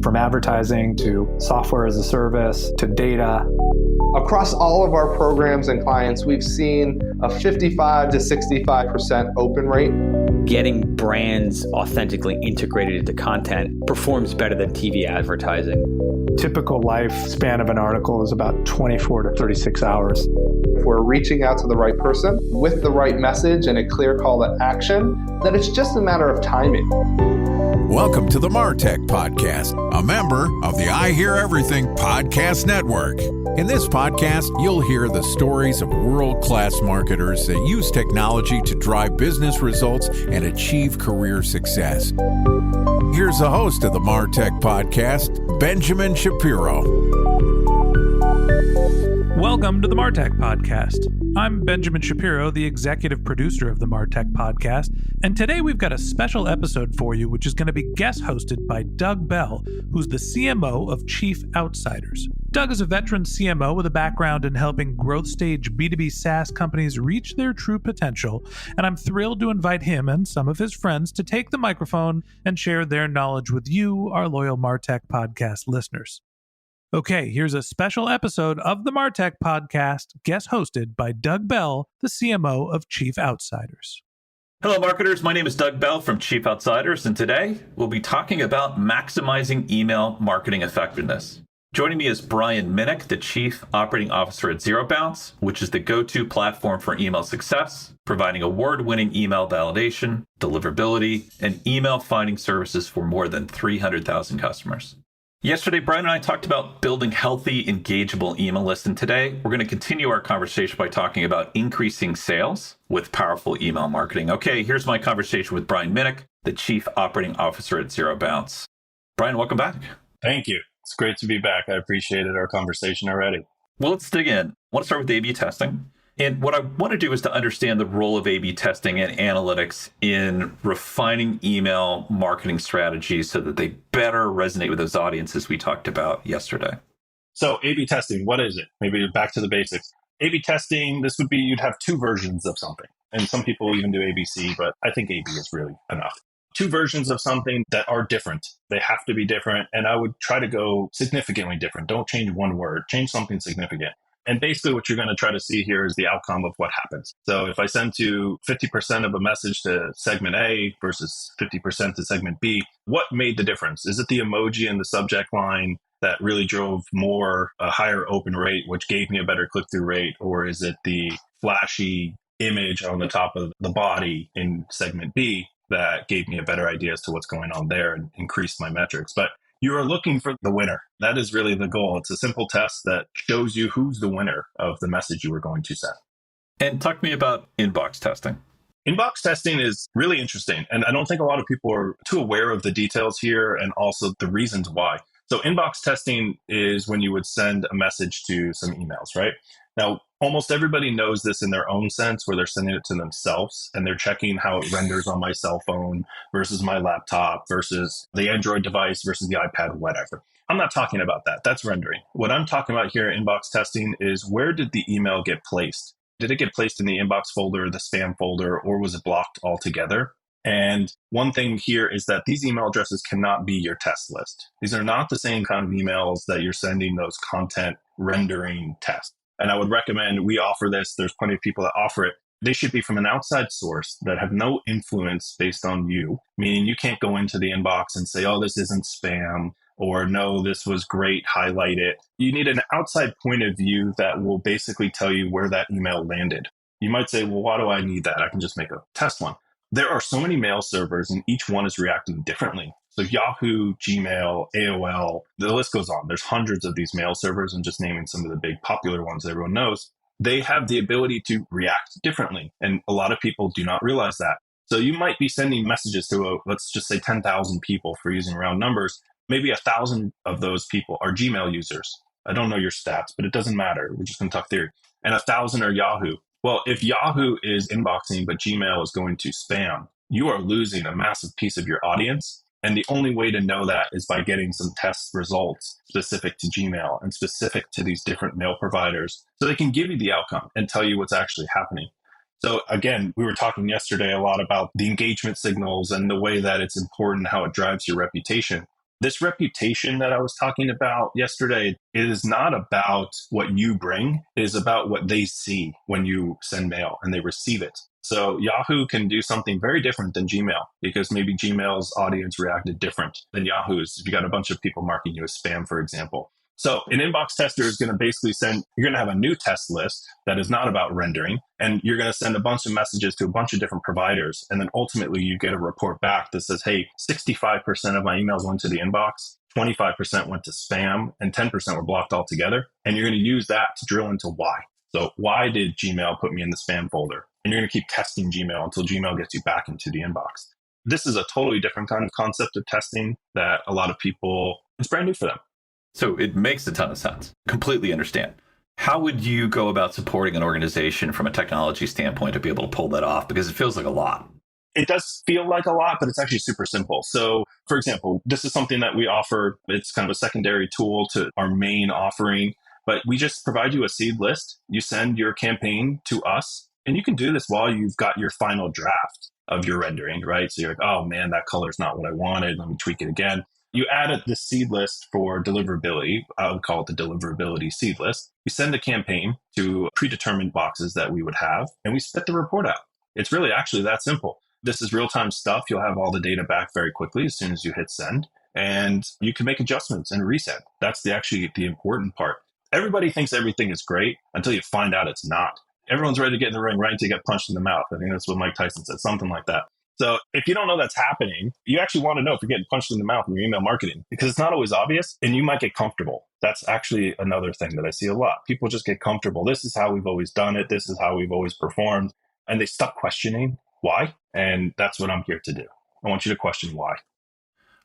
From advertising to software as a service to data. Across all of our programs and clients, we've seen a 55 to 65% open rate. Getting brands authentically integrated into content performs better than TV advertising. Typical lifespan of an article is about 24 to 36 hours. If we're reaching out to the right person with the right message and a clear call to action, then it's just a matter of timing. Welcome to the MarTech Podcast, a member of the I Hear Everything Podcast Network. In this podcast, you'll hear the stories of world-class marketers that use technology to drive business results and achieve career success. Here's the host of the MarTech Podcast, Benjamin Shapiro. Welcome to the MarTech Podcast. I'm Benjamin Shapiro, the executive producer of the MarTech Podcast, and today we've got a special episode for you, which is going to be guest hosted by Doug Bell, who's the CMO of Chief Outsiders. Doug is a veteran CMO with a background in helping growth stage B2B SaaS companies reach their true potential, and I'm thrilled to invite him and some of his friends to take the microphone and share their knowledge with you, our loyal MarTech Podcast listeners. Okay, here's a special episode of the MarTech Podcast, guest hosted by Doug Bell, the CMO of Chief Outsiders. Hello, marketers. My name is Doug Bell from Chief Outsiders, and today we'll be talking about maximizing email marketing effectiveness. Joining me is Brian Minnick, the Chief Operating Officer at ZeroBounce, which is the go-to platform for email success, providing award-winning email validation, deliverability, and email finding services for more than 300,000 customers. Yesterday, Brian and I talked about building healthy, engageable email lists, and today we're going to continue our conversation by talking about increasing sales with powerful email marketing. Okay, here's my conversation with Brian Minnick, the Chief Operating Officer at ZeroBounce. Brian, welcome back. Thank you. It's great to be back. I appreciated our conversation already. Well, let's dig in. I want to start with A/B testing. And what I want to do is to understand the role of A/B testing and analytics in refining email marketing strategies so that they better resonate with those audiences we talked about yesterday. So A/B testing, what is it? Maybe back to the basics. A/B testing, this would be you'd have two versions of something. And some people even do ABC, but I think A/B is really enough. Two versions of something that are different. They have to be different. And I would try to go significantly different. Don't change one word, change something significant. And basically what you're going to try to see here is the outcome of what happens. So if I send to 50% of a message to segment A versus 50% to segment B, what made the difference? Is it the emoji in the subject line that really drove a higher open rate, which gave me a better click-through rate? Or is it the flashy image on the top of the body in segment B that gave me a better idea as to what's going on there and increased my metrics? But you are looking for the winner. That is really the goal. It's a simple test that shows you who's the winner of the message you were going to send. And talk to me about inbox testing. Inbox testing is really interesting. And I don't think a lot of people are too aware of the details here and also the reasons why. So inbox testing is when you would send a message to some emails, right? Now, almost everybody knows this in their own sense where they're sending it to themselves and they're checking how it renders on my cell phone versus my laptop versus the Android device versus the iPad, whatever. I'm not talking about that. That's rendering. What I'm talking about here in inbox testing is where did the email get placed? Did it get placed in the inbox folder, the spam folder, or was it blocked altogether? And one thing here is that these email addresses cannot be your test list. These are not the same kind of emails that you're sending those content rendering tests. And I would recommend we offer this. There's plenty of people that offer it. They should be from an outside source that have no influence based on you, meaning you can't go into the inbox and say, oh, this isn't spam, or no, this was great, highlight it. You need an outside point of view that will basically tell you where that email landed. You might say, well, why do I need that? I can just make a test one. There are so many mail servers and each one is reacting differently. So Yahoo, Gmail, AOL, the list goes on. There's hundreds of these mail servers, and just naming some of the big popular ones that everyone knows, they have the ability to react differently. And a lot of people do not realize that. So you might be sending messages to, let's just say 10,000 people for using round numbers. Maybe 1,000 of those people are Gmail users. I don't know your stats, but it doesn't matter. We're just going to talk theory. And 1,000 are Yahoo. Well, if Yahoo is inboxing, but Gmail is going to spam, you are losing a massive piece of your audience. And the only way to know that is by getting some test results specific to Gmail and specific to these different mail providers so they can give you the outcome and tell you what's actually happening. So again, we were talking yesterday a lot about the engagement signals and the way that it's important, how it drives your reputation. This reputation that I was talking about yesterday, it is not about what you bring. It is about what they see when you send mail and they receive it. So Yahoo can do something very different than Gmail because maybe Gmail's audience reacted different than Yahoo's. If you got a bunch of people marking you as spam, for example. So an inbox tester is going to basically you're going to have a new test list that is not about rendering, and you're going to send a bunch of messages to a bunch of different providers. And then ultimately you get a report back that says, hey, 65% of my emails went to the inbox, 25% went to spam, and 10% were blocked altogether. And you're going to use that to drill into why. So why did Gmail put me in the spam folder? And you're going to keep testing Gmail until Gmail gets you back into the inbox. This is a totally different kind of concept of testing that a lot of people, it's brand new for them. So it makes a ton of sense. Completely understand. How would you go about supporting an organization from a technology standpoint to be able to pull that off? Because it feels like a lot. It does feel like a lot, but it's actually super simple. So, for example, this is something that we offer. It's kind of a secondary tool to our main offering, but we just provide you a seed list. You send your campaign to us, and you can do this while you've got your final draft of your rendering, right? So you're like, oh man, that color's not what I wanted. Let me tweak it again. You added the seed list for deliverability. I would call it the deliverability seed list. We send the campaign to predetermined boxes that we would have, and we spit the report out. It's really actually that simple. This is real-time stuff. You'll have all the data back very quickly as soon as you hit send, and you can make adjustments and reset. That's the important part. Everybody thinks everything is great until you find out it's not. Everyone's ready to get in the ring, right, to get punched in the mouth. I think that's what Mike Tyson said, something like that. So if you don't know that's happening, you actually want to know if you're getting punched in the mouth in your email marketing, because it's not always obvious and you might get comfortable. That's actually another thing that I see a lot. People just get comfortable. This is how we've always done it. This is how we've always performed. And they stop questioning why. And that's what I'm here to do. I want you to question why.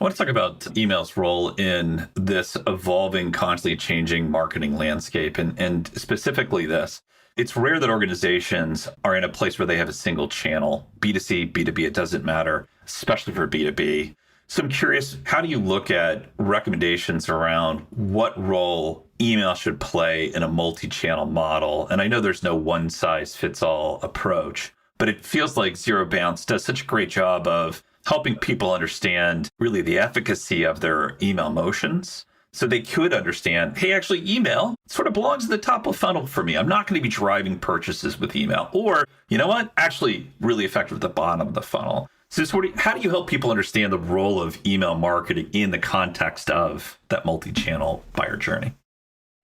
I want to talk about email's role in this evolving, constantly changing marketing landscape, and specifically this. It's rare that organizations are in a place where they have a single channel, B2C, B2B, it doesn't matter, especially for B2B. So I'm curious, how do you look at recommendations around what role email should play in a multi-channel model? And I know there's no one-size-fits-all approach, but it feels like Zero Bounce does such a great job of helping people understand really the efficacy of their email motions. So they could understand, hey, actually, email sort of belongs at the top of the funnel for me. I'm not going to be driving purchases with email. Or, you know what? Actually, really effective at the bottom of the funnel. So how do you help people understand the role of email marketing in the context of that multi-channel buyer journey?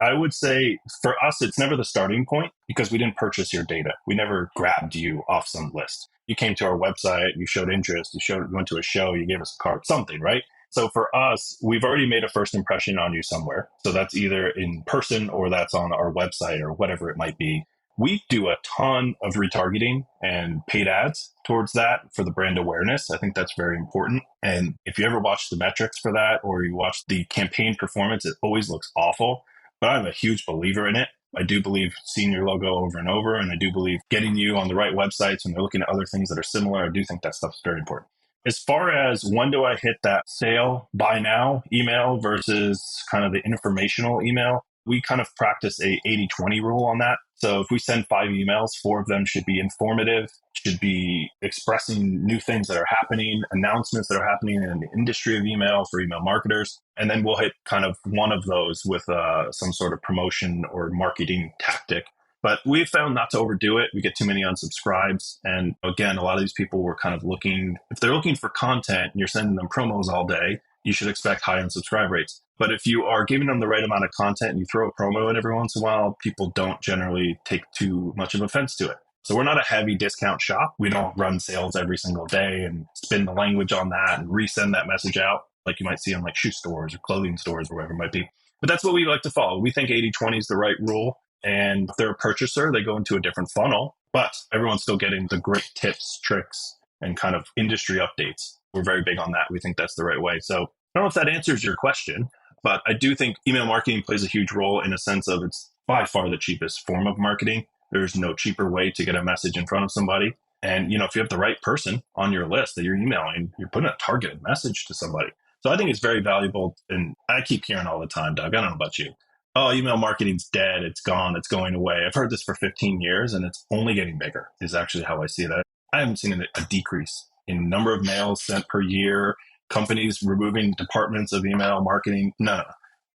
I would say for us, it's never the starting point because we didn't purchase your data. We never grabbed you off some list. You came to our website, you showed interest, you went to a show, you gave us a card, something, right? So for us, we've already made a first impression on you somewhere. So that's either in person or that's on our website or whatever it might be. We do a ton of retargeting and paid ads towards that for the brand awareness. I think that's very important. And if you ever watch the metrics for that or you watch the campaign performance, it always looks awful. But I'm a huge believer in it. I do believe seeing your logo over and over, and I do believe getting you on the right websites when they're looking at other things that are similar. I do think that stuff's very important. As far as when do I hit that sale, buy now email versus kind of the informational email, we kind of practice a 80-20 rule on that. So if we send 5 emails, 4 of them should be informative, should be expressing new things that are happening, announcements that are happening in the industry of email for email marketers. And then we'll hit kind of one of those with some sort of promotion or marketing tactic. But we've found not to overdo it. We get too many unsubscribes. And again, a lot of these people were kind of looking, if they're looking for content and you're sending them promos all day, you should expect high unsubscribe rates. But if you are giving them the right amount of content and you throw a promo in every once in a while, people don't generally take too much of offense to it. So we're not a heavy discount shop. We don't run sales every single day and spin the language on that and resend that message out like you might see on like shoe stores or clothing stores or whatever it might be. But that's what we like to follow. We think 80-20 is the right rule. And if they're a purchaser, they go into a different funnel, but everyone's still getting the great tips, tricks, and kind of industry updates. We're very big on that. We think that's the right way. So I don't know if that answers your question, but I do think email marketing plays a huge role in a sense of it's by far the cheapest form of marketing. There's no cheaper way to get a message in front of somebody. And, if you have the right person on your list that you're emailing, you're putting a targeted message to somebody. So I think it's very valuable. And I keep hearing all the time, Doug, I don't know about you, oh, email marketing's dead, it's gone, it's going away. I've heard this for 15 years and it's only getting bigger is actually how I see that. I haven't seen a decrease in number of mails sent per year, companies removing departments of email marketing. No.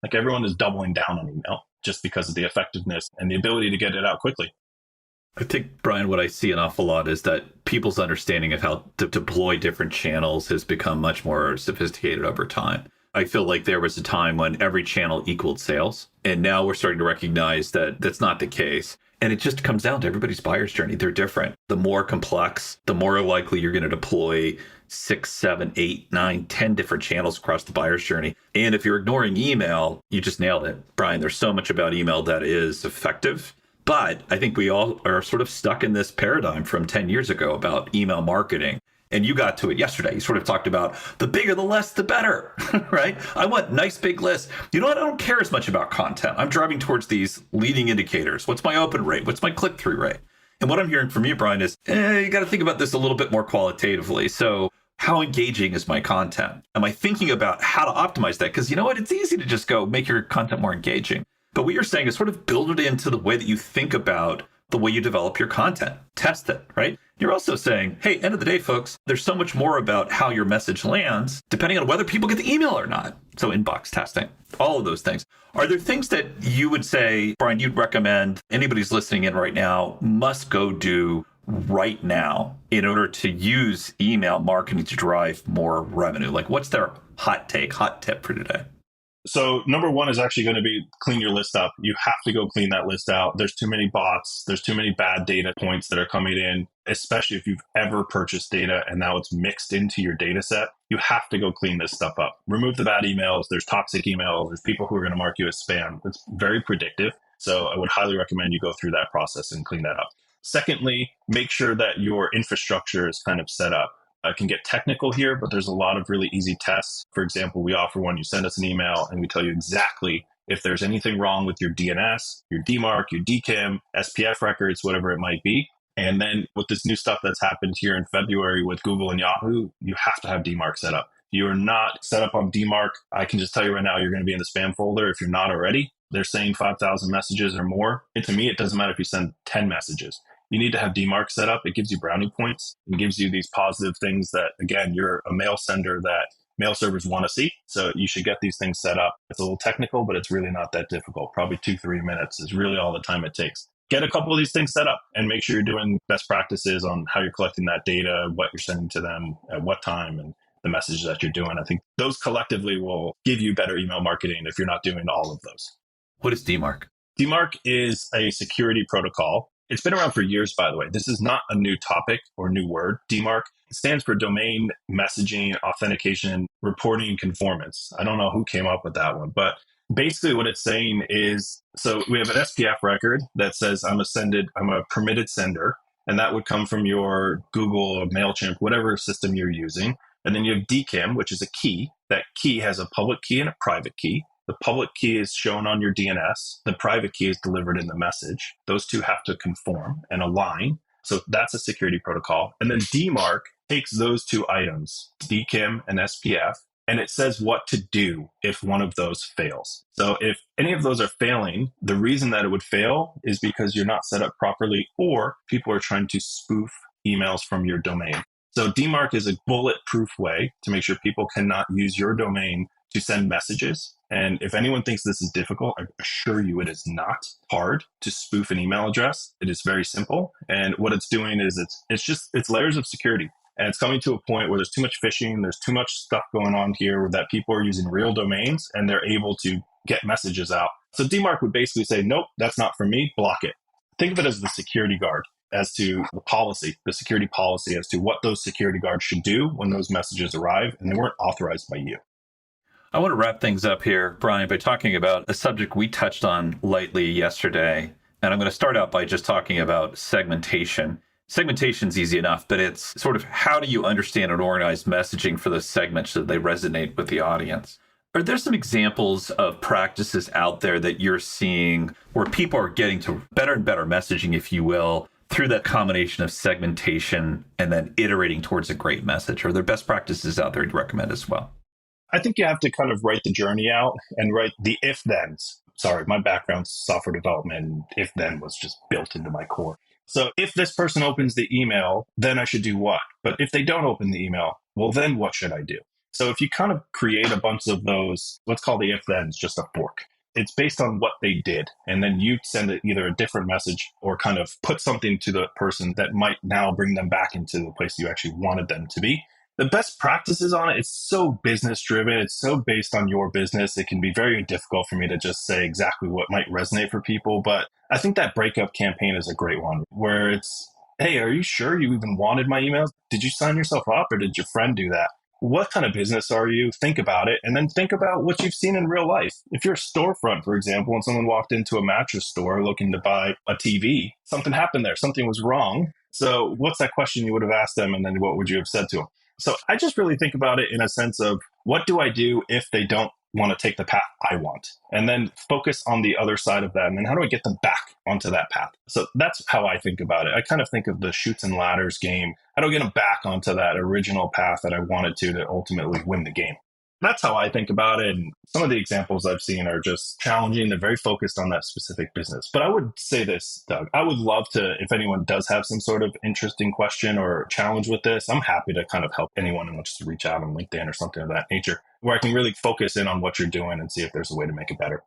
Like everyone is doubling down on email just because of the effectiveness and the ability to get it out quickly. I think, Brian, what I see an awful lot is that people's understanding of how to deploy different channels has become much more sophisticated over time. I feel like there was a time when every channel equaled sales, and now we're starting to recognize that that's not the case. And it just comes down to everybody's buyer's journey. They're different. The more complex, the more likely you're going to deploy 6, 7, 8, 9, 10 different channels across the buyer's journey. And if you're ignoring email, you just nailed it. Brian, there's so much about email that is effective. But I think we all are sort of stuck in this paradigm from 10 years ago about email marketing. And you got to it yesterday. You sort of talked about the bigger, the less, the better, right? I want nice big lists. You know what? I don't care as much about content. I'm driving towards these leading indicators. What's my open rate? What's my click-through rate? And what I'm hearing from you, Brian, is you got to think about this a little bit more qualitatively. So how engaging is my content? Am I thinking about how to optimize that? Because you know what? It's easy to just go make your content more engaging. But what you're saying is sort of build it into the way that you think about the way you develop your content. Test it, right? You're also saying, hey, end of the day, folks, there's so much more about how your message lands, depending on whether people get the email or not. So inbox testing, all of those things. Are there things that you would say, Brian, you'd recommend anybody's listening in right now must go do right now in order to use email marketing to drive more revenue? Like what's their hot tip for today? So number one is actually going to be clean your list up. You have to go clean that list out. There's too many bots. There's too many bad data points that are coming in, especially if you've ever purchased data and now it's mixed into your data set. You have to go clean this stuff up. Remove the bad emails. There's toxic emails. There's people who are going to mark you as spam. It's very predictive. So I would highly recommend you go through that process and clean that up. Secondly, make sure that your infrastructure is kind of set up. I can get technical here, but there's a lot of really easy tests. For example, we offer one, you send us an email and we tell you exactly if there's anything wrong with your DNS, your DMARC, your DKIM, SPF records, whatever it might be. And then with this new stuff that's happened here in February with Google and Yahoo, you have to have DMARC set up. If you are not set up on DMARC, I can just tell you right now, you're going to be in the spam folder if you're not already. They're saying 5,000 messages or more. And to me, it doesn't matter if you send 10 messages. You need to have DMARC set up. It gives you brownie points. It gives you these positive things that, again, you're a mail sender that mail servers want to see. So you should get these things set up. It's a little technical, but it's really not that difficult. Probably 2-3 minutes is really all the time it takes. Get a couple of these things set up and make sure you're doing best practices on how you're collecting that data, what you're sending to them, at what time, and the message that you're doing. I think those collectively will give you better email marketing if you're not doing all of those. What is DMARC? DMARC is a security protocol. It's been around for years, by the way. This is not a new topic or new word. DMARC stands for Domain Messaging Authentication Reporting Conformance. I don't know who came up with that one, but basically what it's saying is, so we have an SPF record that says I'm a permitted sender, and that would come from your Google or MailChimp, whatever system you're using. And then you have DKIM, which is a key. That key has a public key and a private key. The public key is shown on your DNS. The private key is delivered in the message. Those two have to conform and align. So that's a security protocol. And then DMARC takes those two items, DKIM and SPF, and it says what to do if one of those fails. So if any of those are failing, the reason that it would fail is because you're not set up properly or people are trying to spoof emails from your domain. So DMARC is a bulletproof way to make sure people cannot use your domain to send messages. And if anyone thinks this is difficult, I assure you it is not hard to spoof an email address. It is very simple. And what it's doing is it's layers of security. And it's coming to a point where there's too much phishing, there's too much stuff going on here that people are using real domains and they're able to get messages out. So DMARC would basically say, nope, that's not for me, block it. Think of it as the security guard as to the security policy as to what those security guards should do when those messages arrive and they weren't authorized by you. I want to wrap things up here, Brian, by talking about a subject we touched on lightly yesterday. And I'm going to start out by just talking about segmentation. Segmentation's easy enough, but it's sort of how do you understand and organize messaging for those segments so that they resonate with the audience? Are there some examples of practices out there that you're seeing where people are getting to better and better messaging, if you will, through that combination of segmentation and then iterating towards a great message? Are there best practices out there you'd recommend as well? I think you have to kind of write the journey out and write the if-thens. my background's software development. If then was just built into my core. So if this person opens the email, then I should do what? But if they don't open the email, well, then what should I do? So if you kind of create a bunch of those, let's call the if-thens just a fork. It's based on what they did. And then you send it either a different message or kind of put something to the person that might now bring them back into the place you actually wanted them to be. The best practices on it, it's so business driven. It's so based on your business. It can be very difficult for me to just say exactly what might resonate for people. But I think that breakup campaign is a great one where it's, hey, are you sure you even wanted my emails? Did you sign yourself up or did your friend do that? What kind of business are you? Think about it. And then think about what you've seen in real life. If you're a storefront, for example, and someone walked into a mattress store looking to buy a TV, something happened there. Something was wrong. So what's that question you would have asked them? And then what would you have said to them? So I just really think about it in a sense of what do I do if they don't want to take the path I want? And then focus on the other side of that. And then how do I get them back onto that path? So that's how I think about it. I kind of think of the chutes and ladders game. How do I get them back onto that original path that I wanted to ultimately win the game? That's how I think about it. And some of the examples I've seen are just challenging. They're very focused on that specific business. But I would say this, Doug, I would love to, if anyone does have some sort of interesting question or challenge with this, I'm happy to kind of help anyone and just reach out on LinkedIn or something of that nature, where I can really focus in on what you're doing and see if there's a way to make it better.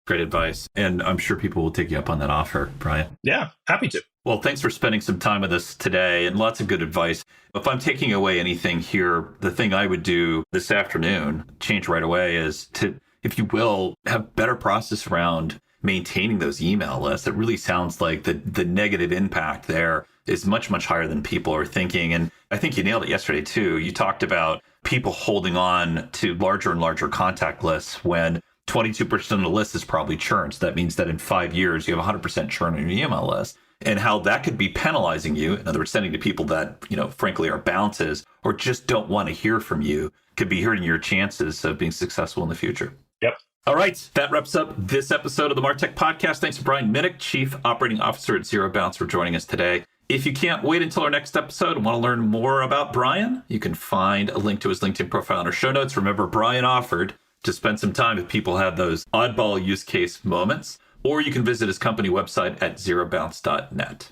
Great advice. And I'm sure people will take you up on that offer, Brian. Yeah, happy to. Well, thanks for spending some time with us today and lots of good advice. If I'm taking away anything here, the thing I would do this afternoon, change right away, is to, if you will, have better process around maintaining those email lists. It really sounds like the negative impact there is much, much higher than people are thinking. And I think you nailed it yesterday, too. You talked about people holding on to larger and larger contact lists when 22% of the list is probably churned. So that means that in 5 years, you have 100% churn on your email list. And how that could be penalizing you, in other words, sending to people that, frankly are bounces or just don't want to hear from you, could be hurting your chances of being successful in the future. Yep. All right. That wraps up this episode of the Martech Podcast. Thanks to Brian Minnick, Chief Operating Officer at Zero Bounce, for joining us today. If you can't wait until our next episode and want to learn more about Brian, you can find a link to his LinkedIn profile in our show notes. Remember, Brian offered to spend some time if people have those oddball use case moments. Or you can visit his company website at zerobounce.net.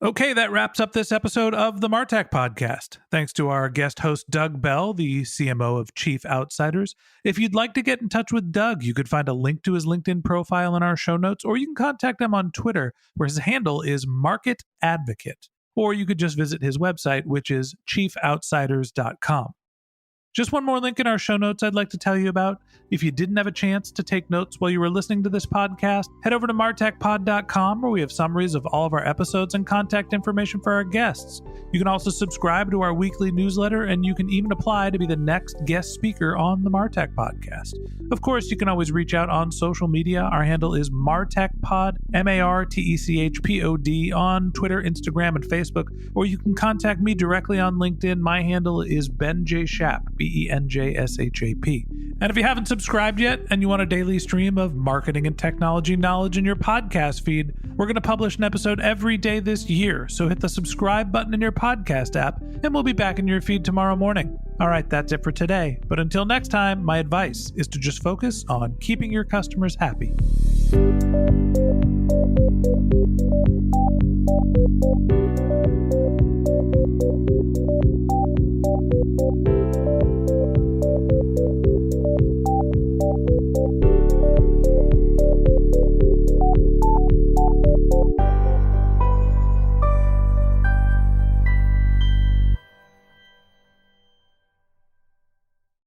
Okay, that wraps up this episode of the Martech Podcast. Thanks to our guest host, Doug Bell, the CMO of Chief Outsiders. If you'd like to get in touch with Doug, you could find a link to his LinkedIn profile in our show notes, or you can contact him on Twitter, where his handle is Market Advocate. Or you could just visit his website, which is chiefoutsiders.com. Just one more link in our show notes I'd like to tell you about. If you didn't have a chance to take notes while you were listening to this podcast, head over to martechpod.com, where we have summaries of all of our episodes and contact information for our guests. You can also subscribe to our weekly newsletter, and you can even apply to be the next guest speaker on the Martech Podcast. Of course, you can always reach out on social media. Our handle is MartechPod, MarTechPod, on Twitter, Instagram, and Facebook, or you can contact me directly on LinkedIn. My handle is Ben J. Shap, BenJShap. And if you haven't subscribed yet and you want a daily stream of marketing and technology knowledge in your podcast feed, we're going to publish an episode every day this year. So hit the subscribe button in your podcast app, and we'll be back in your feed tomorrow morning. All right, that's it for today. But until next time, my advice is to just focus on keeping your customers happy.